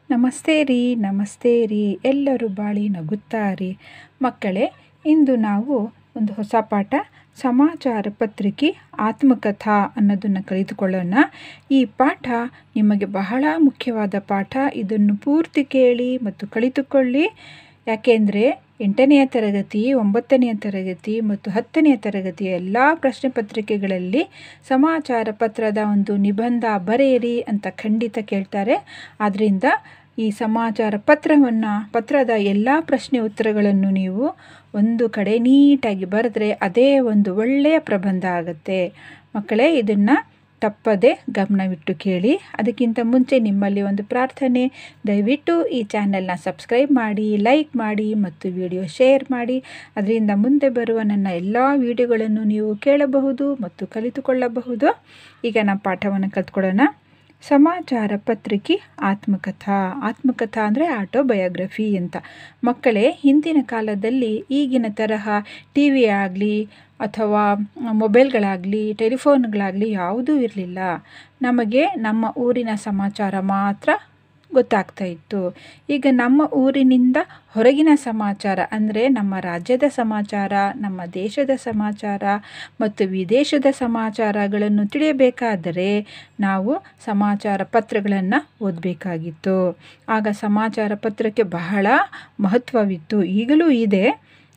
ನಮಸ್ತೆ ರೀ ನಮಸ್ತೆ ರೀ ಎಲ್ಲರೂ ಬಾಳಿ ನಗುತ್ತಾರೆ ಮಕ್ಕಳೇ. ಇಂದು ನಾವು ಒಂದು ಹೊಸ ಪಾಠ ಸಮಾಚಾರ ಪತ್ರಿಕೆ ಆತ್ಮಕಥಾ ಅನ್ನೋದನ್ನು ಕಲಿತುಕೊಳ್ಳೋಣ. ಈ ಪಾಠ ನಿಮಗೆ ಬಹಳ ಮುಖ್ಯವಾದ ಪಾಠ. ಇದನ್ನು ಪೂರ್ತಿ ಕೇಳಿ ಮತ್ತು ಕಲಿತುಕೊಳ್ಳಿ. ಯಾಕೆಂದರೆ 8ನೇ ತರಗತಿ 9ನೇ ತರಗತಿ ಮತ್ತು 10ನೇ ತರಗತಿಯ ಎಲ್ಲ ಪ್ರಶ್ನೆ ಪತ್ರಿಕೆಗಳಲ್ಲಿ ಸಮಾಚಾರ ಪತ್ರದ ಒಂದು ನಿಬಂಧ ಬರೆಯಿರಿ ಅಂತ ಖಂಡಿತ ಕೇಳ್ತಾರೆ. ಆದ್ದರಿಂದ ಈ ಸಮಾಚಾರ ಪತ್ರದ ಎಲ್ಲ ಪ್ರಶ್ನೆ ಉತ್ತರಗಳನ್ನು ನೀವು ಒಂದು ಕಡೆ ನೀಟಾಗಿ ಬರೆದ್ರೆ ಅದೇ ಒಂದು ಒಳ್ಳೆಯ ಪ್ರಬಂಧ ಆಗುತ್ತೆ. ಮಕ್ಕಳೇ, ಇದನ್ನು ತಪ್ಪದೆ ಗಮನವಿಟ್ಟು ಕೇಳಿ. ಅದಕ್ಕಿಂತ ಮುಂಚೆ ನಿಮ್ಮಲ್ಲಿ ಒಂದು ಪ್ರಾರ್ಥನೆ, ದಯವಿಟ್ಟು ಈ ಚಾನೆಲ್ನ ಸಬ್ಸ್ಕ್ರೈಬ್ ಮಾಡಿ, ಲೈಕ್ ಮಾಡಿ ಮತ್ತು ವಿಡಿಯೋ ಶೇರ್ ಮಾಡಿ. ಅದರಿಂದ ಮುಂದೆ ಬರುವ ನನ್ನ ಎಲ್ಲ ವಿಡಿಯೋಗಳನ್ನು ನೀವು ಕೇಳಬಹುದು ಮತ್ತು ಕಲಿತುಕೊಳ್ಳಬಹುದು. ಈಗ ನಾವು ಪಾಠವನ್ನು ಕಲಿತ್ಕೊಳ್ಳೋಣ. ಸಮಾಚಾರ ಪತ್ರಿಕೆ ಆತ್ಮಕಥಾ ಅಂದರೆ ಆಟೋಬಯೋಗ್ರಫಿ ಅಂತ. ಮಕ್ಕಳೇ, ಹಿಂದಿನ ಕಾಲದಲ್ಲಿ ಈಗಿನ ತರಹ ಟಿ ವಿ ಆಗಲಿ ಅಥವಾ ಮೊಬೈಲ್ಗಳಾಗಲಿ ಟೆಲಿಫೋನ್ಗಳಾಗಲಿ ಯಾವುದೂ ಇರಲಿಲ್ಲ. ನಮಗೆ ನಮ್ಮ ಊರಿನ ಸಮಾಚಾರ ಮಾತ್ರ ಗೊತ್ತಾಗ್ತಾ ಇತ್ತು. ಈಗ ನಮ್ಮ ಊರಿನಿಂದ ಹೊರಗಿನ ಸಮಾಚಾರ ಅಂದರೆ ನಮ್ಮ ರಾಜ್ಯದ ಸಮಾಚಾರ, ನಮ್ಮ ದೇಶದ ಸಮಾಚಾರ ಮತ್ತು ವಿದೇಶದ ಸಮಾಚಾರಗಳನ್ನು ತಿಳಿಯಬೇಕಾದರೆ ನಾವು ಸಮಾಚಾರ ಪತ್ರಗಳನ್ನು ಓದಬೇಕಾಗಿತ್ತು. ಆಗ ಸಮಾಚಾರ ಪತ್ರಕ್ಕೆ ಬಹಳ ಮಹತ್ವವಿತ್ತು, ಈಗಲೂ ಇದೆ.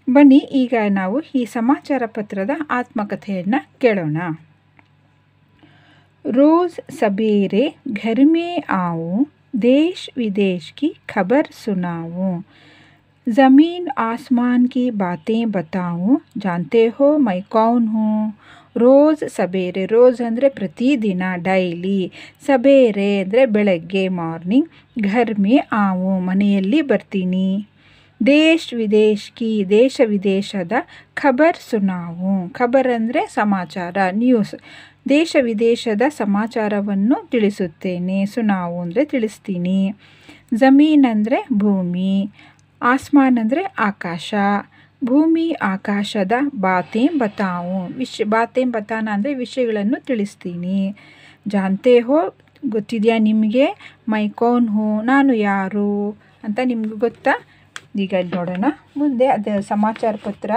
ಬನ್ನಿ ಈಗ ನಾವು ಈ ಸಮಾಚಾರ ಪತ್ರದ ಆತ್ಮಕಥೆಯನ್ನು ಕೇಳೋಣ. ರೋज़ सवेरे घर में आऊँ, देश विदेश की खबर सुनाऊँ, ज़मीन आसमान की बातें बताऊँ, जानते हो मैं कौन हूँ. ರೋज़್ ಸಬೇರೆ, ರೋज़್ ಅಂದರೆ ಪ್ರತಿದಿನ, ಡೈಲಿ. ಸಬೇರೆ ಅಂದರೆ ಬೆಳಗ್ಗೆ, ಮಾರ್ನಿಂಗ್. ಘರ್ ಮೇ ಆವು, ಮನೆಯಲ್ಲಿ ಬರ್ತೀನಿ. ದೇಶ್ ವಿದೇಶ್ ಕಿ, ದೇಶ ವಿದೇಶದ. ಖಬರ್ ಸುನಾವು, ಖಬರ್ ಅಂದರೆ ಸಮಾಚಾರ, ನ್ಯೂಸ್. ದೇಶ ವಿದೇಶದ ಸಮಾಚಾರವನ್ನು ತಿಳಿಸುತ್ತೇನೆ. ಸುನಾವು ಅಂದರೆ ತಿಳಿಸ್ತೀನಿ. ಜಮೀನ್ ಅಂದರೆ ಭೂಮಿ, ಆಸ್ಮಾನ್ ಅಂದರೆ ಆಕಾಶ, ಭೂಮಿ ಆಕಾಶದ. ಬಾತೇಂ ಬತಾವು, ಬಾತೇಂ ಬತಾನ ಅಂದರೆ ವಿಷಯಗಳನ್ನು ತಿಳಿಸ್ತೀನಿ. ಜಾನ್ತೆ ಹೋ, ಗೊತ್ತಿದೆಯಾ ನಿಮಗೆ. ಮೈ ಕೌನ್ ಹೋ, ನಾನು ಯಾರು ಅಂತ ನಿಮ್ಗೆ ಗೊತ್ತಾ. ಈಗ ನೋಡೋಣ ಮುಂದೆ ಅದು ಸಮಾಚಾರ ಪತ್ರ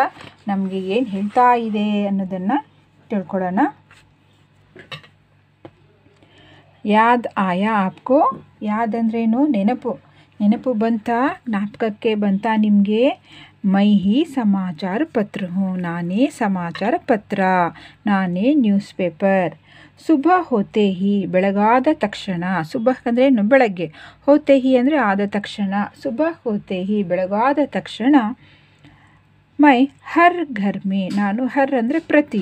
ನಮಗೆ ಏನು ಹೇಳ್ತಾ ಇದೆ ಅನ್ನೋದನ್ನು ತಿಳ್ಕೊಳ್ಳೋಣ. ಯಾದ್ ಆಯಾ ಆಪ್ಕೋ, ಯಾದ್ ಅಂದ್ರೇನು, ನೆನಪು ಬಂತಾ, ಜ್ಞಾಪಕಕ್ಕೆ ಬಂತಾ ನಿಮಗೆ. ಮೈ ಹಿ ಸಮಾಚಾರ ಪತ್ರ ಹೂँ, ನಾನೇ ಸಮಾಚಾರ ಪತ್ರ, ನಾನೇ ನ್ಯೂಸ್ ಪೇಪರ್. ಸುಬಹ ಹೋತೆ ಹಿ, ಬೆಳಗಾದ ತಕ್ಷಣ. ಸುಬಹ ಅಂದರೆ ಬೆಳಗ್ಗೆ, ಹೋತೆ ಹಿ ಅಂದರೆ ಆದ ತಕ್ಷಣ. ಸುಬಹ ಹೋತೆ ಹಿ, ಬೆಳಗಾದ ತಕ್ಷಣ. ಮೈ ಹರ್ ಘರ್ ಮೇ, ನಾನು ಹರ್ ಅಂದರೆ ಪ್ರತಿ,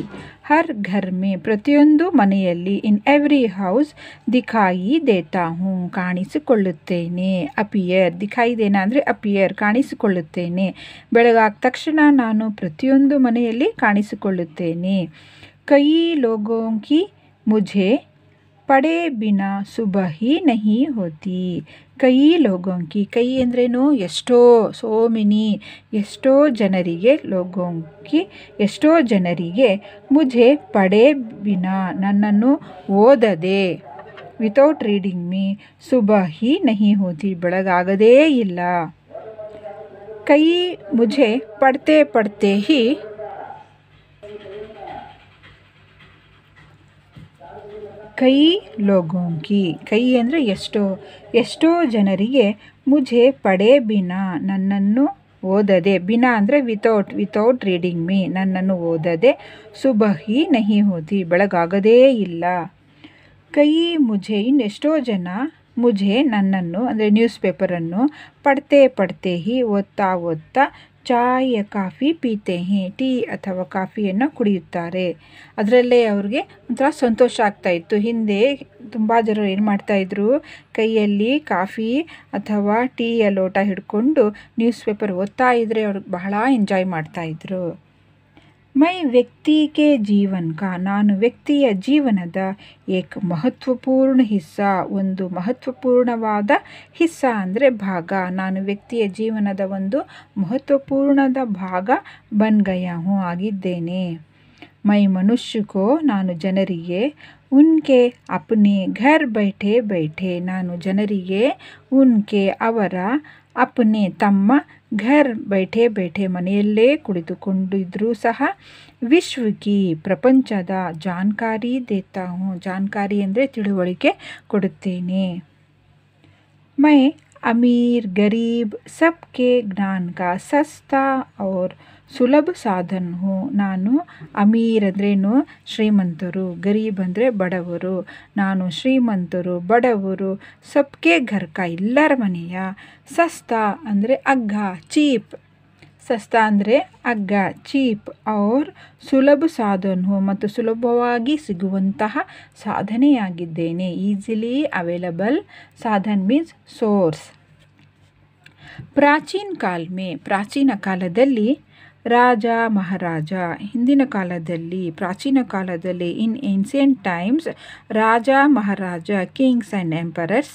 ಹರ್ ಘರ್ ಮೇ ಪ್ರತಿಯೊಂದು ಮನೆಯಲ್ಲಿ, ಇನ್ ಎವ್ರಿ ಹೌಸ್. ದಿಖಾಯಿ ದೇತಾ ಹೂँ, ಕಾಣಿಸಿಕೊಳ್ಳುತ್ತೇನೆ. ಅಪಿಯರ್, ದಿಖಾಯಿ ದೇನಾ ಅಂದರೆ ಅಪಿಯರ್, ಕಾಣಿಸಿಕೊಳ್ಳುತ್ತೇನೆ. ಬೆಳಗಾದ ತಕ್ಷಣ ನಾನು ಪ್ರತಿಯೊಂದು ಮನೆಯಲ್ಲಿ ಕಾಣಿಸಿಕೊಳ್ಳುತ್ತೇನೆ. ಕೈ ಲೋಗೋ ಕಿ ಮುझे ಪಡೆ ಬಿನಾ ಸುಬಹ ಹಿ ನಹಿ ಹೋತಿ. ಕೈ ಲೋಗೋ ಕಿ, ಕೈ ಅಂದ್ರೇನು ಎಷ್ಟೋ, ಸೋ ಮೆನಿ, ಎಷ್ಟೋ ಜನರಿಗೆ. ಲೋಗೋ ಕಿ ಎಷ್ಟೋ ಜನರಿಗೆ. ಮುझे ಪಡೆ ಬಿನಾ ನನ್ನನ್ನು ಓದದೆ, ವಿತೌಟ್ ರೀಡಿಂಗ್ ಮೀ, ಸುಬಹ ಹಿ ನಹಿ ಹೋತಿ ಬೆಳಗಾಗದೇ ಇಲ್ಲ. ಕೈ ಮುझे ಪಡ್ತೆ ಪಡ್ತೆ ಹಿ, ಕೈ ಲೋಗೋ ಕಿ, ಕೈ ಅಂದರೆ ಎಷ್ಟೋ ಜನರಿಗೆ. ಮುझे ಪಡೆ ಬಿನಾ ನನ್ನನ್ನು ಓದದೆ, ಬಿನಾ ಅಂದರೆ ವಿತೌಟ್ ರೀಡಿಂಗ್ ಮೀ ನನ್ನನ್ನು ಓದದೆ. ಸುಬಹ ಹಿ ನಹಿ ಹೋತಿ ಬೆಳಗಾಗದೇ ಇಲ್ಲ. ಕೈ ಮುझे ಇನ್ನೆಷ್ಟೋ ಜನ, ಮುझे ನನ್ನನ್ನು ಅಂದರೆ ನ್ಯೂಸ್ ಪೇಪರನ್ನು, ಪಡ್ತೆ ಹಿ ಓದ್ತಾ ಚಾಯ್ ಯಾ ಕಾಫಿ ಪೀತೆ ಹಿ, ಟೀ ಅಥವಾ ಕಾಫಿಯನ್ನು ಕುಡಿಯುತ್ತಾರೆ. ಅದರಲ್ಲೇ ಅವ್ರಿಗೆ ಒಂಥರ ಸಂತೋಷ ಆಗ್ತಾಯಿತ್ತು. ಹಿಂದೆ ತುಂಬ ಜನರು ಏನು ಮಾಡ್ತಾಯಿದ್ರು, ಕೈಯಲ್ಲಿ ಕಾಫಿ ಅಥವಾ ಟೀಯ ಲೋಟ ಹಿಡ್ಕೊಂಡು ನ್ಯೂಸ್ ಪೇಪರ್ ಓದ್ತಾ ಇದ್ದರೆ ಅವ್ರಿಗೆ ಬಹಳ ಎಂಜಾಯ್ ಮಾಡ್ತಾಯಿದ್ರು. ಮೈ ವ್ಯಕ್ತಿ ಕೆ ಜೀವನ್ ಕಾ, ನಾನು ವ್ಯಕ್ತಿಯ ಜೀವನದ. ಏಕ್ ಮಹತ್ವಪೂರ್ಣ ಹಿಸ್ಸಾ, ಒಂದು ಮಹತ್ವಪೂರ್ಣವಾದ. ಹಿಸ್ಸಾ ಅಂದರೆ ಭಾಗ. ನಾನು ವ್ಯಕ್ತಿಯ ಜೀವನದ ಒಂದು ಮಹತ್ವಪೂರ್ಣದ ಭಾಗ. ಬನ್ ಗಯಾ ಹೂँ, ಆಗಿದ್ದೇನೆ. ಮೈ ಮನುಷ್ಯಕೋ, ನಾನು ಜನರಿಗೆ. ಉನ್ಕೆ ಅಪ್ನೆ ಘರ್ ಬೈಠೆ ಬೈಠೆ ನಾನು ಜನರಿಗೆ ಉನ್ಕೆ ಅವರ ಅಪ್ನೆ ತಮ್ಮ ಘರ್ ಬೈಠೆ ಬೈಠೆ ಮನೆಯಲ್ಲೇ ಕುಳಿತುಕೊಂಡಿದ್ರೂ ಸಹ ವಿಶ್ವಕಿ ಪ್ರಪಂಚದ ಜಾನ್ಕಾರಿ ದೇತಾ ಹೂँ ಜಾನ್ಕಾರಿ ಅಂದರೆ ತಿಳುವಳಿಕೆ ಕೊಡುತ್ತೇನೆ. ಮೈ अमीर गरीब सबके ज्ञान का सस्ता और ಸುಲಭ ಸಾಧನ ಹೂँ ನಾನು ಅಮೀರ್ ಅಂದ್ರೇನು ಶ್ರೀಮಂತರು, ಗರೀಬ್ ಅಂದರೆ ಬಡವರು, ನಾನು ಶ್ರೀಮಂತರು ಬಡವರು, ಸಬ್ಕೆ ಘರ್ ಕಾ ಎಲ್ಲರ ಮನೆಯ, ಸಸ್ತಾ ಅಂದರೆ ಅಗ್ಗ ಚೀಪ್, ಸಸ್ತಾ ಅಂದರೆ ಅಗ್ಗ ಚೀಪ್, ಔರ್ ಸುಲಭ ಸಾಧನ ಹೂँ ಮತ್ತು ಸುಲಭವಾಗಿ ಸಿಗುವಂತಹ ಸಾಧನೆಯಾಗಿದ್ದೇನೆ. ಈಸಿಲಿ ಅವೈಲಬಲ್, ಸಾಧನ್ ಮೀನ್ಸ್ ಸೋರ್ಸ್. ಪ್ರಾಚೀನ ಕಾಲ ಮೇ ಪ್ರಾಚೀನ ಕಾಲದಲ್ಲಿ ರಾಜ ಮಹಾರಾಜ ಹಿಂದಿನ ಕಾಲದಲ್ಲಿ ಪ್ರಾಚೀನ ಕಾಲದಲ್ಲಿ ಇನ್ ಏನ್ಸಿಯಂಟ್ ಟೈಮ್ಸ್ ರಾಜ ಮಹಾರಾಜ ಕಿಂಗ್ಸ್ ಆ್ಯಂಡ್ ಎಂಪರರ್ಸ್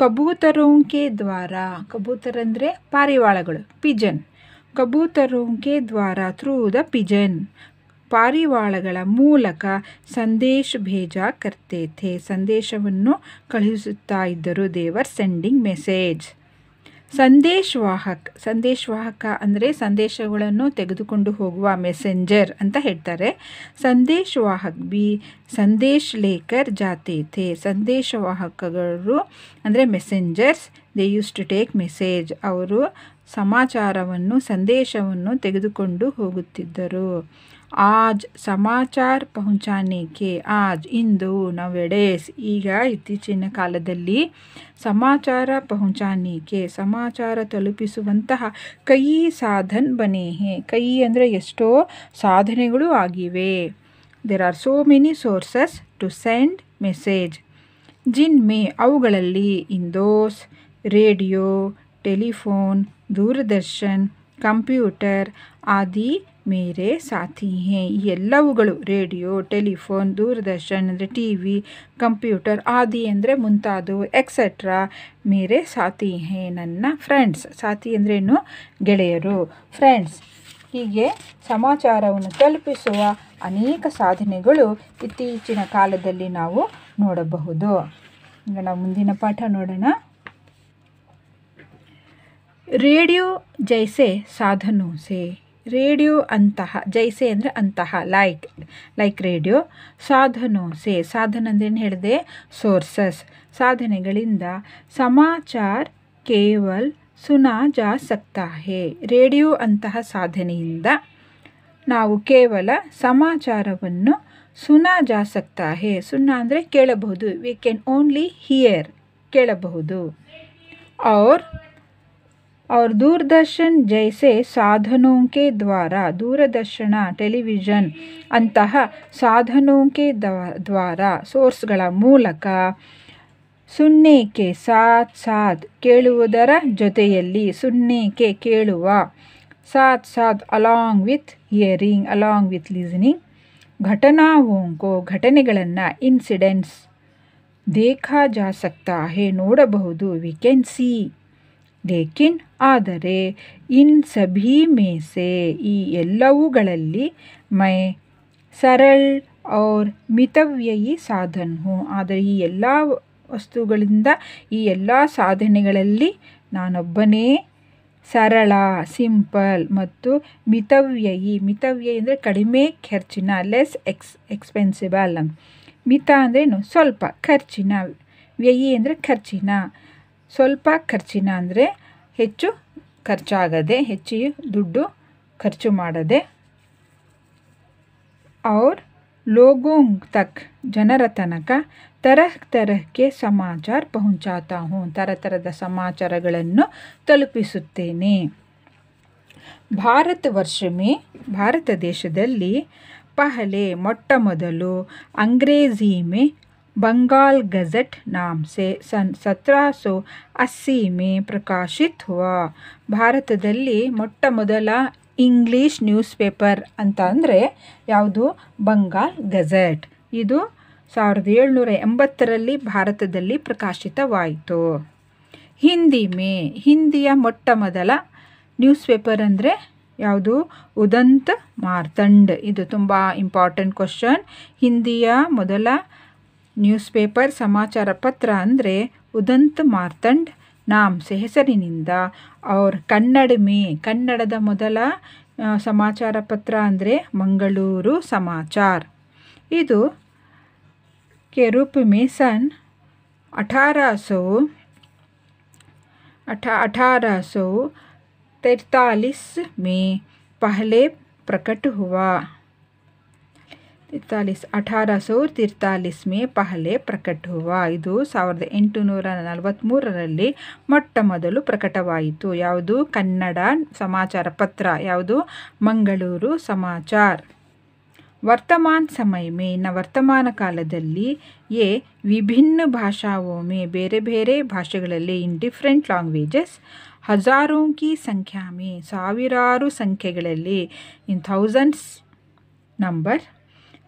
ಕಬೂತರೋಂಕೆ ದ್ವಾರ, ಕಬೂತರ ಅಂದರೆ ಪಾರಿವಾಳಗಳು ಪಿಜನ್, ಕಬೂತರೋಂಕೆ ದ್ವಾರ ಥ್ರೂ ದ ಪಿಜನ್ ಪಾರಿವಾಳಗಳ ಮೂಲಕ ಸಂದೇಶ ಭೇಜಾ ಕರ್ತೆ ಥೆ ಸಂದೇಶವನ್ನು ಕಳುಹಿಸುತ್ತಾ ಇದ್ದರು. ದೇವರ್ ಸೆಂಡಿಂಗ್ ಮೆಸೇಜ್. ಸಂದೇಶವಾಹಕ್, ಸಂದೇಶವಾಹಕ ಅಂದರೆ ಸಂದೇಶಗಳನ್ನು ತೆಗೆದುಕೊಂಡು ಹೋಗುವ ಮೆಸೆಂಜರ್ ಅಂತ ಹೇಳ್ತಾರೆ. ಸಂದೇಶವಾಹಕ್ ಬಿ ಸಂದೇಶ್ ಲೇಕರ್ ಜಾತೆ ಥೆ ಸಂದೇಶವಾಹಕಗಳು ಅಂದರೆ messengers they use to take message ಅವರು ಸಮಾಚಾರವನ್ನು ಸಂದೇಶವನ್ನು ತೆಗೆದುಕೊಂಡು ಹೋಗುತ್ತಿದ್ದರು. ಆಜ್ ಸಮಾಚಾರ ಪಹುಂಚಾನೆಗೆ ಆಜ್ ಇಂದು ನವೆಡೇಸ್ ಈಗ ಇತ್ತೀಚಿನ ಕಾಲದಲ್ಲಿ ಸಮಾಚಾರ ಪಹುಂಚಾನೆಗೆ ಸಮಾಚಾರ ತಲುಪಿಸುವಂತಹ ಕೈ ಸಾಧನ್ ಬನೆ ಹೇ, ಕೈ ಅಂದರೆ ಎಷ್ಟೋ ಸಾಧನೆಗಳು ಆಗಿವೆ. There are so many sources to send message. ಜಿನ್ಮೆ ಅವುಗಳಲ್ಲಿ ಇಂದೋಸ್ ರೇಡಿಯೋ, ಟೆಲಿಫೋನ್, ದೂರದರ್ಶನ್, ಕಂಪ್ಯೂಟರ್ ಆದಿ ಮೇರೆ ಸಾಥಿ ಹೇ ಈ ಎಲ್ಲವುಗಳು ರೇಡಿಯೋ, ಟೆಲಿಫೋನ್, ದೂರದರ್ಶನ್ ಅಂದರೆ ಟಿ ವಿ, ಕಂಪ್ಯೂಟರ್ ಆದಿ ಅಂದರೆ ಮುಂತಾದವು ಎಕ್ಸೆಟ್ರಾ ಮೇರೆ ಸಾಥಿ ಹೇ ನನ್ನ ಫ್ರೆಂಡ್ಸ್. ಸಾಥಿ ಅಂದ್ರೇನು ಗೆಳೆಯರು, ಫ್ರೆಂಡ್ಸ್. ಹೀಗೆ ಸಮಾಚಾರವನ್ನು ತಲುಪಿಸುವ ಅನೇಕ ಸಾಧನೆಗಳು ಇತ್ತೀಚಿನ ಕಾಲದಲ್ಲಿ ನಾವು ನೋಡಬಹುದು. ಈಗ ನಾವು ಮುಂದಿನ ಪಾಠ ನೋಡೋಣ. ರೇಡಿಯೋ ಜೈಸೆ ಸಾಧನೋ ಸೆ, ರೇಡಿಯೋ ಅಂತಹ, ಜೈಸೆ ಅಂದರೆ ಅಂತಹ, ಲೈಕ್ ರೇಡಿಯೋ, ಸಾಧನೋ ಸೆ ಸಾಧನ ಅಂದ್ರೇನು ಹೇಳಿದೆ ಸೋರ್ಸಸ್ ಸಾಧನೆಗಳಿಂದ, ಸಮಾಚಾರ ಕೇವಲ್ ಸುನಾ ಜಾ ಸಕ್ತಾ ಹೇ ರೇಡಿಯೋ ಅಂತಹ ಸಾಧನೆಯಿಂದ ನಾವು ಕೇವಲ ಸಮಾಚಾರವನ್ನು ಸುನಾ ಜಾ ಸಕ್ತಾ ಹೇ, ಸುನಾ ಅಂದರೆ ಕೇಳಬಹುದು, ವಿ ಕ್ಯಾನ್ ಓನ್ಲಿ ಹಿಯರ್ ಕೇಳಬಹುದು. और दूरदर्शन जैसे साधनों के द्वारा दूरदर्शन टेलीविज़न अंತಹ ಸಾಧನों के द्वारा ಸೋರ್ಸ್ಗಳ ಮೂಲಕ ಸುನ್ನೇಕೆ ಸಾಥ್ ಕೇಳುವುದರ ಜೊತೆಯಲ್ಲಿ, ಸುನ್ನೇಕೆ ಕೇಳುವ, ಸಾಥ್ along with hearing along with listening, ಘಟನಾವೋಂಕೋ ಘಟನೆಗಳನ್ನು ಇನ್ಸಿಡೆಂಟ್ಸ್, ದೇಖಾ ಜಾ ಸಕ್ತಾ ಹೇ ನೋಡಬಹುದು, ವಿ ಕ್ಯಾನ್ ಸಿ, ಲೇಕಿನ್ ಆದರೆ, ಇನ್ ಸಭೀ ಮೇಸೆ ಈ ಎಲ್ಲವುಗಳಲ್ಲಿ, ಮೈ ಸರಳ್ ಔರ್ ಮಿತವ್ಯಯಿ ಸಾಧನ್ ಹೂँ ಆದರೆ ಈ ಎಲ್ಲ ವಸ್ತುಗಳಿಂದ ಈ ಎಲ್ಲ ಸಾಧನೆಗಳಲ್ಲಿ ನಾನೊಬ್ಬನೇ ಸರಳ ಸಿಂಪಲ್ ಮತ್ತು ಮಿತವ್ಯಯಿ, ಮಿತವ್ಯಯಿ ಅಂದರೆ ಕಡಿಮೆ ಖರ್ಚಿನ, ಲೆಸ್ ಎಕ್ಸ್ಪೆನ್ಸಿಬಲ್, ಮಿತ ಅಂದ್ರೇನು ಸ್ವಲ್ಪ ಖರ್ಚಿನ, ವ್ಯಯಿ ಅಂದರೆ ಖರ್ಚಿನ, ಸ್ವಲ್ಪ ಖರ್ಚಿನ ಅಂದರೆ ಹೆಚ್ಚು ಖರ್ಚಾಗದೆ, ಹೆಚ್ಚು ದುಡ್ಡು ಖರ್ಚು ಮಾಡದೆ. ಔರ್ ಲೋಗೋಂ ತಕ್ ಜನರ ತನಕ ತರಹಕ್ಕೆ ಸಮಾಚಾರ ಪಹುಂಚಾತಾ ಹೂँ ಥರದ ಸಮಾಚಾರಗಳನ್ನು ತಲುಪಿಸುತ್ತೇನೆ. ಭಾರತ ವರ್ಷ ಮೇ ಭಾರತ ದೇಶದಲ್ಲಿ ಪಹಲೆ ಮೊಟ್ಟ ಮೊದಲು ಅಂಗ್ರೇಜಿ ಮೇ बंगाल गज़ट नाम से सन 1780 में प्रकाशित हुआ ಭಾರತದಲ್ಲಿ ಮೊಟ್ಟ ಮೊದಲ ಇಂಗ್ಲೀಷ್ ನ್ಯೂಸ್ ಪೇಪರ್ ಅಂತ ಅಂದರೆ ಯಾವುದು ಬಂಗಾಲ್ ಗಜೆಟ್. ಇದು 1780ರಲ್ಲಿ ಭಾರತದಲ್ಲಿ ಪ್ರಕಾಶಿತವಾಯಿತು. ಹಿಂದಿಯ ಮೊಟ್ಟ ಮೊದಲ ನ್ಯೂಸ್ ಪೇಪರ್ ಅಂದರೆ ಯಾವುದು ಉದಂತ ಮಾರ್ತಂಡ್. ಇದು ತುಂಬ ಇಂಪಾರ್ಟೆಂಟ್ ಕ್ವಶನ್. ಹಿಂದಿಯ ಮೊದಲ ನ್ಯೂಸ್ ಪೇಪರ್ ಸಮಾಚಾರ ಪತ್ರ ಅಂದರೆ ಉದಂತ್ ಮಾರ್ತಾಂಡ್ ನಾಮ್ಸೆ ಹೆಸರಿನಿಂದ. ಅವ್ರ ಕನ್ನಡದ ಮೊದಲ ಸಮಾಚಾರ ಪತ್ರ ಅಂದರೆ ಮಂಗಳೂರು ಸಮಾಚಾರ. ಇದು के रूप में सन 1843 में पहले प्रकट हुआ. 1843 में पहले प्रकट हुआ. ಇದು 1843ರಲ್ಲಿ ಮೊಟ್ಟ ಮೊದಲು ಪ್ರಕಟವಾಯಿತು. ಯಾವುದು? ಕನ್ನಡ ಸಮಾಚಾರ ಪತ್ರ. ಯಾವುದು? ಮಂಗಳೂರು ಸಮಾಚಾರ. वर्तमान समय में ಇನ್ನು ವರ್ತಮಾನ ಕಾಲದಲ್ಲಿ ये विभिन्न भाषाओं में ಬೇರೆ ಬೇರೆ ಭಾಷೆಗಳಲ್ಲಿ ಇನ್ ಡಿಫ್ರೆಂಟ್ ಲ್ಯಾಂಗ್ವೇಜಸ್ हज़ारों की संख्या में ಸಾವಿರಾರು ಸಂಖ್ಯೆಗಳಲ್ಲಿ इन ಥೌಸಂಡ್ಸ್ ನಂಬರ್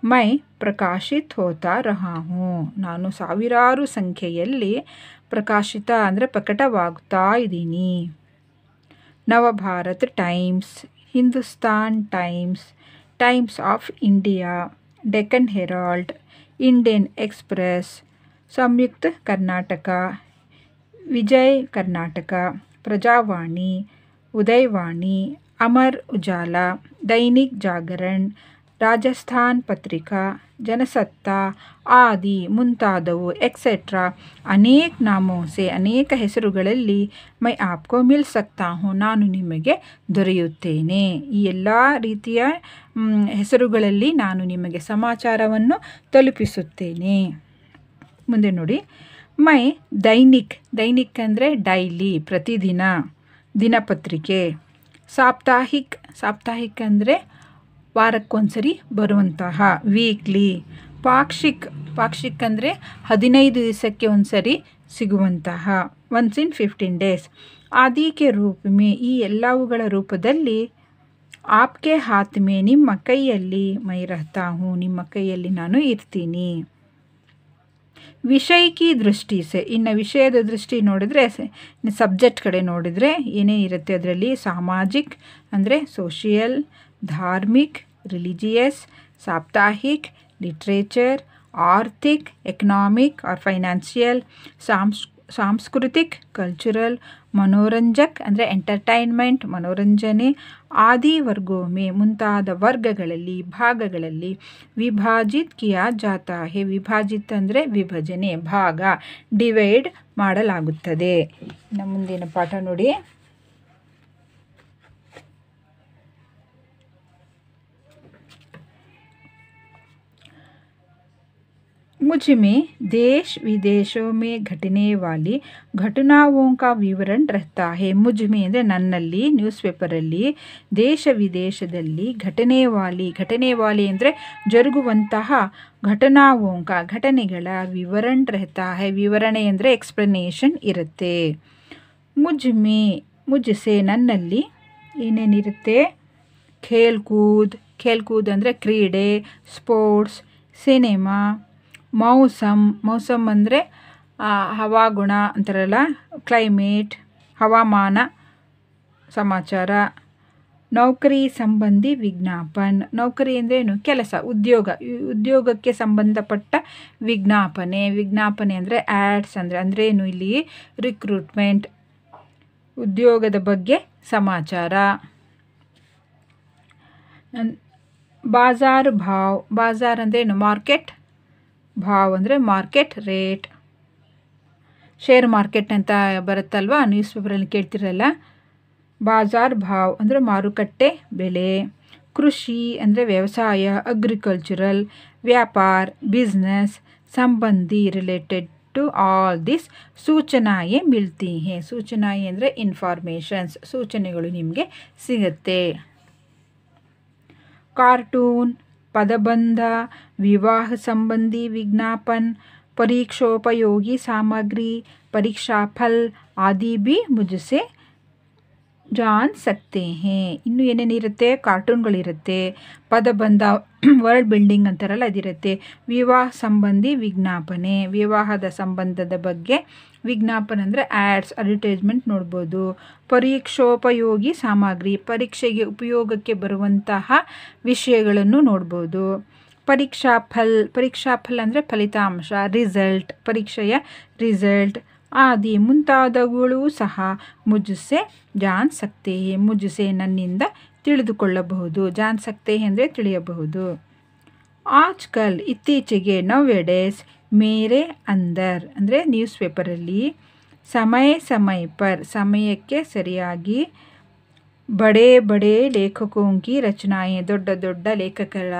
मैं प्रकाशित होता रहा हूँ. ನಾನು ಸಾವಿರಾರು ಸಂಖ್ಯೆಯಲ್ಲಿ ಪ್ರಕಾಶಿತ ಅಂದರೆ ಪ್ರಕಟವಾಗ್ತಾ ಇದ್ದೀನಿ. Navbharat Times, Hindustan Times, Times of India, Deccan Herald, Indian Express, Samyukta Karnataka, Vijay Karnataka, Prajavani, Udayavani, Amar Ujala, Dainik Jagran, Rajasthan Patrika, Jansatta ಆದಿ ಮುಂತಾದವು ಎಕ್ಸೆಟ್ರಾ ಅನೇಕ ನಾಮೋ ಸೆ ಅನೇಕ ಹೆಸರುಗಳಲ್ಲಿ ಮೈ ಆಪ್ಕೋ ಮಿಲ್ ಸಕ್ತಾ ಹೂँ ನಾನು ನಿಮಗೆ ದೊರೆಯುತ್ತೇನೆ. ಈ ಎಲ್ಲ ರೀತಿಯ ಹೆಸರುಗಳಲ್ಲಿ ನಾನು ನಿಮಗೆ ಸಮಾಚಾರವನ್ನು ತಲುಪಿಸುತ್ತೇನೆ. ಮುಂದೆ ನೋಡಿ, ಮೈ ದೈನಿಕ್ ಅಂದರೆ ಡೈಲಿ ಪ್ರತಿದಿನ ದಿನಪತ್ರಿಕೆ. ಸಾಪ್ತಾಹಿಕ್ ಅಂದರೆ ವಾರಕ್ಕೊಂದ್ಸರಿ ಬರುವಂತಹ ವೀಕ್ಲಿ. ಪಾಕ್ಷಿಕ್ ಅಂದರೆ 15 ದಿವಸಕ್ಕೆ ಒಂದ್ಸರಿ ಸಿಗುವಂತಹ ಒನ್ಸ್ ಇನ್ 15 days. ಆದಿಕೆ ರೂಪ ಮೇ ಈ ಎಲ್ಲವುಗಳ ರೂಪದಲ್ಲಿ ಆಪ್ಕೆ ಹಾತ್ ಮೇ ನಿಮ್ಮ ಕೈಯಲ್ಲಿ ಮೈ ರಹತಾ ಹೂँ ನಿಮ್ಮ ಕೈಯಲ್ಲಿ ನಾನು ಇರ್ತೀನಿ. ವಿಷಯ ಕಿ ದೃಷ್ಟಿ ಸೆ ಇನ್ನು ವಿಷಯದ ದೃಷ್ಟಿ ನೋಡಿದರೆ ಸಬ್ಜೆಕ್ಟ್ ಕಡೆ ನೋಡಿದರೆ ಏನೇನಿರುತ್ತೆ ಅದರಲ್ಲಿ ಸಾಮಾಜಿಕ್ ಅಂದರೆ ಸೋಷಿಯಲ್, धार्मिक रिलीजियस, साप्ताहिक लिटरेचर, आर्थिक इकोनॉमिक और फाइनेंशियल, सांस्कृतिक कल्चरल, मनोरंजक ಅಂದರೆ ಎಂಟರ್ಟೈನ್ಮೆಂಟ್ ಮನೋರಂಜನೆ, ಆದಿ ವರ್ಗೋಮೆ ಮುಂತಾದ ವರ್ಗಗಳಲ್ಲಿ ಭಾಗಗಳಲ್ಲಿ ವಿಭಾಜಿತ್ ಕಿಯಾ ಜಾತಾ ಹೇ ವಿಭಾಜಿತ್ ಅಂದರೆ ವಿಭಜನೆ ಭಾಗ ಡಿವೈಡ್ ಮಾಡಲಾಗುತ್ತದೆ. ನಮ್ಮ ಮುಂದಿನ ಪಾಠ ನೋಡಿ. मुझ में देश विदेशों में घटने वाली घटनाओं का विवरण रहता है. मुझ में ಅಂದರೆ ನನ್ನಲ್ಲಿ ನ್ಯೂಸ್ ಪೇಪರಲ್ಲಿ ದೇಶ ವಿದೇಶದಲ್ಲಿ ಘಟನೆ ವಾಲಿ ಅಂದರೆ ಜರುಗುವಂತಹ ಘಟನಾವೋಂಕ ಘಟನೆಗಳ ವಿವರಣ रहता है. ವಿವರಣೆ ಅಂದರೆ ಎಕ್ಸ್ಪ್ಲನೇಷನ್ ಇರುತ್ತೆ. ಮುಜ್ಸೆ ನನ್ನಲ್ಲಿ ಏನೇನಿರುತ್ತೆ? ಖೇಲ್ಕೂದ್ ಅಂದರೆ ಕ್ರೀಡೆ, ಸ್ಪೋರ್ಟ್ಸ್, ಸಿನಿಮಾ, ಮೌಸಮ್ ಅಂದರೆ ಹವಾಗುಣ ಅಂತಾರಲ್ಲ, ಕ್ಲೈಮೇಟ್ ಹವಾಮಾನ ಸಮಾಚಾರ. ನೌಕರಿ ಸಂಬಂಧಿ ವಿಜ್ಞಾಪನ್. ನೌಕರಿ ಅಂದ್ರೇನು? ಕೆಲಸ, ಉದ್ಯೋಗಕ್ಕೆ ಸಂಬಂಧಪಟ್ಟ ವಿಜ್ಞಾಪನೆ ಅಂದರೆ ಆ್ಯಡ್ಸ್ ಅಂದ್ರೇನು? ಇಲ್ಲಿ ರಿಕ್ರೂಟ್ಮೆಂಟ್, ಉದ್ಯೋಗದ ಬಗ್ಗೆ ಸಮಾಚಾರ. ಬಾಜಾರ್ ಅಂದ್ರೇನು? ಮಾರ್ಕೆಟ್. ಭಾವ್ ಅಂದರೆ ಮಾರ್ಕೆಟ್ ರೇಟ್. ಶೇರ್ ಮಾರ್ಕೆಟ್ ಅಂತ ಬರುತ್ತಲ್ವ, ನ್ಯೂಸ್ ಪೇಪರಲ್ಲಿ ಕೇಳ್ತಿರಲ್ಲ. ಬಾಜಾರ್ ಭಾವ್ ಅಂದರೆ ಮಾರುಕಟ್ಟೆ ಬೆಲೆ. ಕೃಷಿ ಅಂದರೆ ವ್ಯವಸಾಯ, ಅಗ್ರಿಕಲ್ಚರಲ್. ವ್ಯಾಪಾರ ಬಿಸ್ನೆಸ್. ಸಂಬಂಧಿ ರಿಲೇಟೆಡ್ ಟು ಆಲ್ ದಿಸ್. ಸೂಚನಾಯೇ ಮಿಲ್ತಿ ಹೇ. ಸೂಚನಾಯೇ ಅಂದರೆ ಇನ್ಫಾರ್ಮೇಷನ್ಸ್, ಸೂಚನೆಗಳು ನಿಮಗೆ ಸಿಗುತ್ತೆ. कार्टून, पदबंध, विवाह संबंधी विज्ञापन, परीक्षोपयोगी सामग्री, परीक्षाफल आदि भी मुझसे ಜಾನ್ ಸಕ್ತೆ ಹೇ. ಇನ್ನು ಏನೇನಿರುತ್ತೆ? ಕಾರ್ಟೂನ್ಗಳಿರುತ್ತೆ, ಪದಬಂಧ ವರ್ಡ್ ಬಿಲ್ಡಿಂಗ್ ಅಂತಾರಲ್ಲ ಅದಿರುತ್ತೆ, ವಿವಾಹ ಸಂಬಂಧಿ ವಿಜ್ಞಾಪನೆ ವಿವಾಹದ ಸಂಬಂಧದ ಬಗ್ಗೆ ವಿಜ್ಞಾಪನೆ ಅಂದರೆ ಆ್ಯಡ್ಸ್ ಅಡ್ವರ್ಟೈಸ್ಮೆಂಟ್ ನೋಡ್ಬೋದು. ಪರೀಕ್ಷೋಪಯೋಗಿ ಸಾಮಗ್ರಿ ಪರೀಕ್ಷೆಗೆ ಉಪಯೋಗಕ್ಕೆ ಬರುವಂತಹ ವಿಷಯಗಳನ್ನು ನೋಡ್ಬೋದು. ಪರೀಕ್ಷಾಫಲ ಅಂದರೆ ಫಲಿತಾಂಶ, ರಿಸಲ್ಟ್, ಪರೀಕ್ಷೆಯ ರಿಸಲ್ಟ್ ಆದಿ ಮುಂತಾದವುಗಳು ಸಹ ಮುಜ್ಸೆ ಜಾನ್ ಸಕ್ತೆ ಹೇ, ಮುಜ್ಸೆ ನನ್ನಿಂದ ತಿಳಿದುಕೊಳ್ಳಬಹುದು, ಜಾನ್ ಸಕ್ತೆ ಅಂದರೆ ತಿಳಿಯಬಹುದು. ಆಜ್ಕಲ್ ಇತ್ತೀಚೆಗೆ, ನೌಎಡೇಸ್ ಮೇರೆ ಅಂದರ್ ಅಂದರೆ ನ್ಯೂಸ್ ಪೇಪರಲ್ಲಿ, ಸಮಯ ಪರ್ ಸಮಯಕ್ಕೆ ಸರಿಯಾಗಿ, ಬಡೇ ಲೇಖಕೋಂಕಿ ರಚನಾಯೆ ದೊಡ್ಡ ದೊಡ್ಡ ಲೇಖಕರ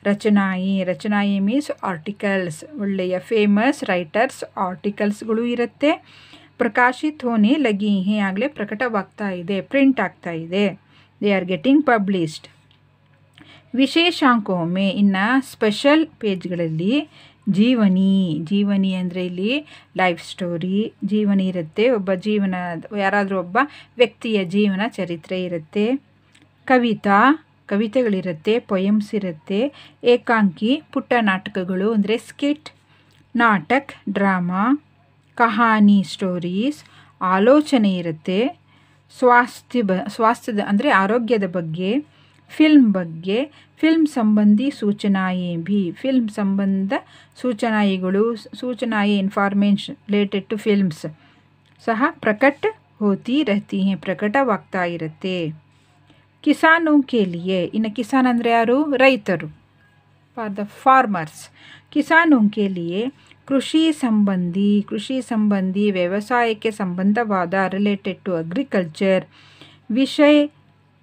ರಚನಾಯಿ ಮೀನ್ಸ್ ಆರ್ಟಿಕಲ್ಸ್, ಒಳ್ಳೆಯ ಫೇಮಸ್ ರೈಟರ್ಸ್ ಆರ್ಟಿಕಲ್ಸ್ಗಳು ಇರುತ್ತೆ. ಪ್ರಕಾಶಿತ್ ಹೋನೆ ಲಗಿ ಹೇ ಆಗಲೇ ಪ್ರಕಟವಾಗ್ತಾ ಇದೆ, ಪ್ರಿಂಟ್ ಆಗ್ತಾ ಇದೆ, ದೇ ಆರ್ ಗೆಟಿಂಗ್ ಪಬ್ಲಿಷ್ಡ್. ವಿಶೇಷಾಂಕೋ ಮೇ ಇನ್ನು ಸ್ಪೆಷಲ್ ಪೇಜ್ಗಳಲ್ಲಿ ಜೀವನಿ ಅಂದರೆ ಇಲ್ಲಿ ಲೈಫ್ ಸ್ಟೋರಿ, ಜೀವನಿ ಇರುತ್ತೆ, ಯಾರಾದರೂ ಒಬ್ಬ ವ್ಯಕ್ತಿಯ ಜೀವನ ಚರಿತ್ರೆ ಇರುತ್ತೆ. ಕವಿತೆಗಳಿರುತ್ತೆ, ಪೊಯಮ್ಸ್ ಇರುತ್ತೆ. ಏಕಾಂಕಿ ಪುಟ್ಟ ನಾಟಕಗಳು ಅಂದರೆ ಸ್ಕಿಟ್, ನಾಟಕ್, ಡ್ರಾಮಾ, ಕಹಾನಿ ಸ್ಟೋರೀಸ್, ಆಲೋಚನೆ ಇರುತ್ತೆ. ಸ್ವಾಸ್ಥ್ಯದ ಅಂದರೆ ಆರೋಗ್ಯದ ಬಗ್ಗೆ, ಫಿಲ್ಮ್ ಸಂಬಂಧಿ ಸೂಚನಾಯೇ ಭಿ, ಫಿಲ್ಮ್ ಸಂಬಂಧ ಸೂಚನಾಯಿ ಇನ್ಫಾರ್ಮೇಷನ್ ರಿಲೇಟೆಡ್ ಟು ಫಿಲ್ಮ್ಸ್ ಸಹ ಪ್ರಕಟ ಹೋತಿ ರಹತಿ ಹೇ, ಪ್ರಕಟವಾಗ್ತಾ ಇರುತ್ತೆ. ಕಿಸಾನೋ ಕೆ ಲಿಯೆ, ಇನ್ನು ಕಿಸಾನ್ ಅಂದರೆ ಯಾರು? ರೈತರು, ಫಾರ್ ದ ಫಾರ್ಮರ್ಸ್. ಕಿಸಾನೋ ಕೆ ಲಿಯೆ ಕೃಷಿ ಸಂಬಂಧಿ ವ್ಯವಸಾಯಕ್ಕೆ ಸಂಬಂಧವಾದ ರಿಲೇಟೆಡ್ ಟು ಅಗ್ರಿಕಲ್ಚರ್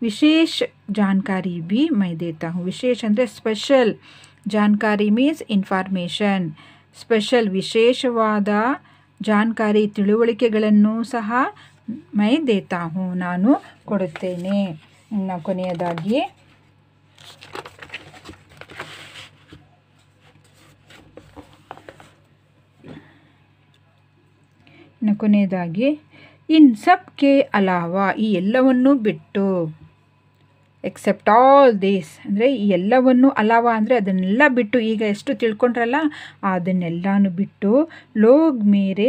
ವಿಶೇಷ जानकारी भी मैं देता हूँ. ವಿಶೇಷ ಅಂದರೆ ಸ್ಪೆಷಲ್, ಜಾನ್ಕಾರಿ ಮೀನ್ಸ್ ಇನ್ಫಾರ್ಮೇಷನ್, ಸ್ಪೆಷಲ್ ವಿಶೇಷವಾದ ಜಾನ್ಕಾರಿ ತಿಳುವಳಿಕೆಗಳನ್ನು ಸಹ ಮೈ ದೇತಾ ಹೂँ ನಾನು ಕೊಡುತ್ತೇನೆ. ಇನ್ನು ಕೊನೆಯದಾಗಿ ಇನ್ ಸಬ್ ಕೆ ಅಲಾವಾ, ಈ ಎಲ್ಲವನ್ನೂ ಬಿಟ್ಟು, ಎಕ್ಸೆಪ್ಟ್ ಆಲ್ ದಿಸ್ ಅಂದರೆ ಈ ಎಲ್ಲವನ್ನು, ಅಲಾವಾ ಅಂದರೆ ಅದನ್ನೆಲ್ಲ ಬಿಟ್ಟು, ಈಗ ಎಷ್ಟು ತಿಳ್ಕೊಂಡ್ರಲ್ಲ ಅದನ್ನೆಲ್ಲನೂ ಬಿಟ್ಟು, ಲೋಗ್ ಮೇರೆ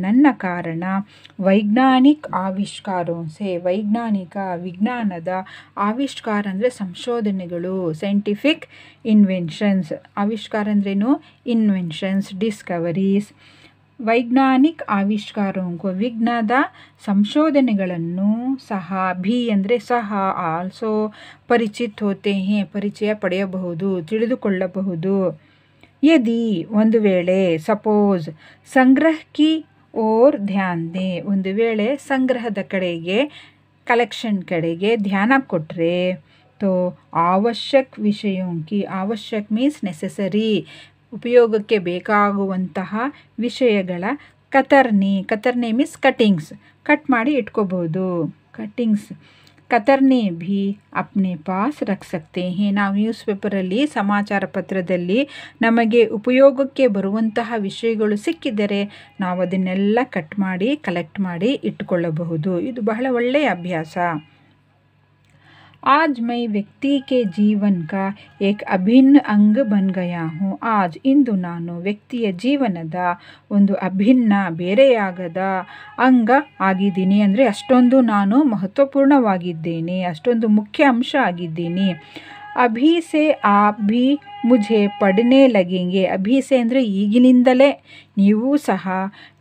ನನ್ನ ಕಾರಣ, ವೈಜ್ಞಾನಿಕ ಆವಿಷ್ಕಾರೋಂಸೆ, ವಿಜ್ಞಾನದ ಆವಿಷ್ಕಾರ ಅಂದರೆ ಸಂಶೋಧನೆಗಳು, ಸೈಂಟಿಫಿಕ್ ಇನ್ವೆನ್ಷನ್ಸ್, ಆವಿಷ್ಕಾರ ಅಂದ್ರೇನು? Inventions, discoveries. ವೈಜ್ಞಾನಿಕ ಆವಿಷ್ಕಾರೋಂಕೋ, ವಿಜ್ಞಾನದ ಸಂಶೋಧನೆಗಳನ್ನು ಸಹ, ಭಿ ಅಂದರೆ ಸಹ, ಆಲ್ಸೋ ಪರಿಚಿತ್ ಹೋತೆ ಹೇ, ಪರಿಚಯ ಪಡೆಯಬಹುದು, ತಿಳಿದುಕೊಳ್ಳಬಹುದು. ಯದಿ ಒಂದು ವೇಳೆ, ಸಪೋಸ್, ಸಂಗ್ರಹ ಕಿ ಓರ್ ಧ್ಯಾನ್ ದೇ, ಒಂದು ವೇಳೆ ಸಂಗ್ರಹದ ಕಡೆಗೆ, ಕಲೆಕ್ಷನ್ ಕಡೆಗೆ ಧ್ಯಾನ ಕೊಟ್ಟರೆ, ತೋ ಅವಶ್ಯಕ ವಿಷಯೋಂಕಿ, ಅವಶ್ಯಕ ಮೀನ್ಸ್ ನೆಸೆಸರಿ, ಉಪಯೋಗಕ್ಕೆ ಬೇಕಾಗುವಂತಹ ವಿಷಯಗಳ ಕತರ್ನೆ ಮೀನ್ಸ್ ಕಟಿಂಗ್ಸ್, ಕಟ್ ಮಾಡಿ ಇಟ್ಕೋಬಹುದು. ಕತರ್ನೆ ಭಿ ಅಪ್ನೆ ಪಾಸ್ ರಖ್ ಸಕ್ತೆ ಹೇ, ನಾವು ನ್ಯೂಸ್ ಪೇಪರಲ್ಲಿ, ಸಮಾಚಾರ ಪತ್ರದಲ್ಲಿ ನಮಗೆ ಉಪಯೋಗಕ್ಕೆ ಬರುವಂತಹ ವಿಷಯಗಳು ಸಿಕ್ಕಿದರೆ ನಾವು ಅದನ್ನೆಲ್ಲ ಕಟ್ ಮಾಡಿ ಕಲೆಕ್ಟ್ ಮಾಡಿ ಇಟ್ಟುಕೊಳ್ಳಬಹುದು. ಇದು ಬಹಳ ಒಳ್ಳೆಯ ಅಭ್ಯಾಸ. आज मैं ವ್ಯಕ್ತಿ ಕೆ ಜೀವನ ಕಾ ಏಕ್ ಅಭಿನ್ನ ಅಂಗ ಬನ್ ಗಯಾ ಹೂँ. ಇಂದು ನಾನು ವ್ಯಕ್ತಿಯ ಜೀವನದ ಒಂದು ಅಭಿನ್ನ, ಬೇರೆಯಾಗದ ಅಂಗ ಆಗಿದ್ದೀನಿ. ಅಂದರೆ ಅಷ್ಟೊಂದು ನಾನು ಮಹತ್ವಪೂರ್ಣವಾಗಿದ್ದೇನೆ, ಅಷ್ಟೊಂದು ಮುಖ್ಯ ಅಂಶ ಆಗಿದ್ದೀನಿ. ಅಭಿ ಸೆ ಆಪ್ ಭಿ ಮುझे ಪಡನೆ ಲಗೆಂಗೆ, ಅಭಿ ಸೆ ಅಂದರೆ ಈಗಿನಿಂದಲೇ ನೀವು ಸಹ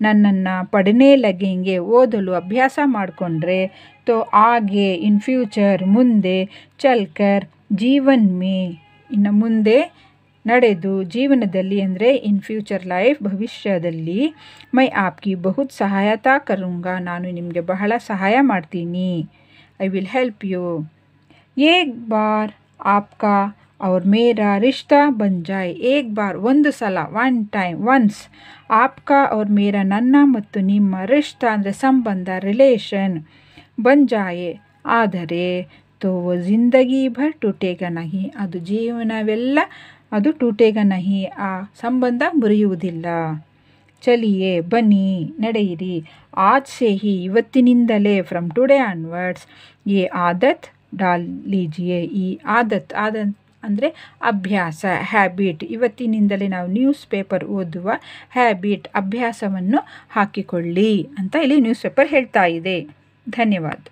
ನನ್ನನ್ನು ಪಡನೆ ಲಗೆಂಗೆ, ಓದಲು ಅಭ್ಯಾಸ ಮಾಡಿಕೊಂಡ್ರೆ, ತೋ ಆಗೆ ಇನ್ ಫ್ಯೂಚರ್ ಮುಂದೆ, ಚಲ್ಕರ್ ಜೀವನ್ ಮೇ ಇನ್ನು ಮುಂದೆ ನಡೆದು, ಜೀವನದಲ್ಲಿ ಅಂದರೆ ಇನ್ ಫ್ಯೂಚರ್ ಲೈಫ್ ಭವಿಷ್ಯದಲ್ಲಿ, ಮೈ ಆಪ್ಕಿ ಬಹುತ್ ಸಹಾಯತಾ ಕರುಂಗ, ನಾನು ನಿಮಗೆ ಬಹಳ ಸಹಾಯ ಮಾಡ್ತೀನಿ. I will help you. ಏಕ್ ಬಾರ್ ಆಪ್ಕಾ और मेरा रिश्ता बन जाए, एक बार ಒಂದು ಸಲ, ಒನ್ ಟೈಮ್, ಒನ್ಸ್, ಆಪ್ಕಾ और मेरा ನನ್ನ ಮತ್ತು ನಿಮ್ಮ, ರಿಶ್ತಾ ಅಂದರೆ ಸಂಬಂಧ, ರಿಲೇಷನ್, ಬನ್ ಜಾಯೆ ಆದರೆ, ತೋ ಜಿಂದಗಿ ಭರ್ ಟೂಟೇಗ ನಹಿ, ಅದು ಜೀವನವೆಲ್ಲ ಅದು ಟೂಟೇಗ ನಹಿ, ಆ ಸಂಬಂಧ ಮುರಿಯುವುದಿಲ್ಲ. ಚಲಿಯೇ ಬನ್ನಿ, ನಡೆಯಿರಿ, ಆಜ್ ಸೆ ಹಿ ಇವತ್ತಿನಿಂದಲೇ, ಫ್ರಮ್ ಟುಡೇ ಆನ್ವರ್ಡ್ಸ್, ಯೇ ಆದತ್ ಡಾಲ್ ಲೀಜಿಯೇ, ಈ ಆದತ್ ಅಂದರೆ ಅಭ್ಯಾಸ, ಹ್ಯಾಬಿಟ್, ಇವತ್ತಿನಿಂದಲೇ ನಾವು ನ್ಯೂಸ್ ಪೇಪರ್ ಓದುವ ಹ್ಯಾಬಿಟ್, ಅಭ್ಯಾಸವನ್ನು ಹಾಕಿಕೊಳ್ಳಿ ಅಂತ ಇಲ್ಲಿ ನ್ಯೂಸ್ ಪೇಪರ್ ಹೇಳ್ತಾ ಇದೆ. ಧನ್ಯವಾದ.